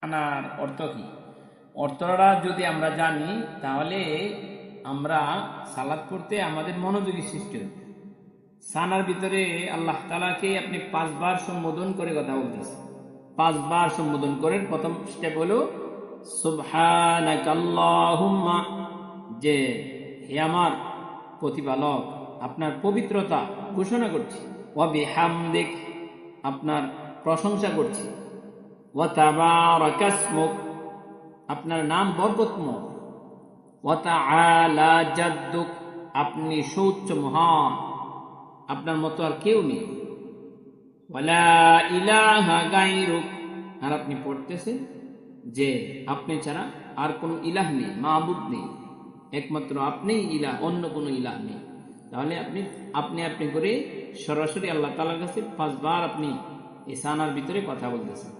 আনার অর্থ কি? অর্থটা যদি আমরা জানি তাহলে আমরা সালাত পড়তে আমাদের মনোযোগী সৃষ্টি হবে। সানার ভিতরে আল্লাহ তাআলাকে আপনি 5 বার সম্বোধন করে কথা বলতেছেন। 5 বার সম্বোধন করেন। প্রথম স্টেপ হলো সুবহানাকাল্লাহুম্মা, যে হে আমার প্রতিপালক, আপনার পবিত্রতা ঘোষণা করছি। ওয়া বিহামদিক, আপনার প্রশংসা করছি। ওয়া তাবারাকাসমুক, আপনার নাম বরকতময়। ওয়া তাআলা জাদ্দুক, আপনি সৌচ্চ মহান, আপনার মতো আর কেউ নেই। ওয়ালা ইলাহা গায়রুক, আর আপনি পড়তেছেন যে আপনি ছাড়া আর কোনো ইলাহ নেই, মাবুদ নেই, একমাত্র আপনিই ইলাহ, অন্য কোনো ইলাহ নেই। তাহলে আপনি আপনি আপনি করে সরাসরি আল্লাহ তাআলার কাছে 5 বার আপনি এই সানার ভিতরে কথা বলতেছেন।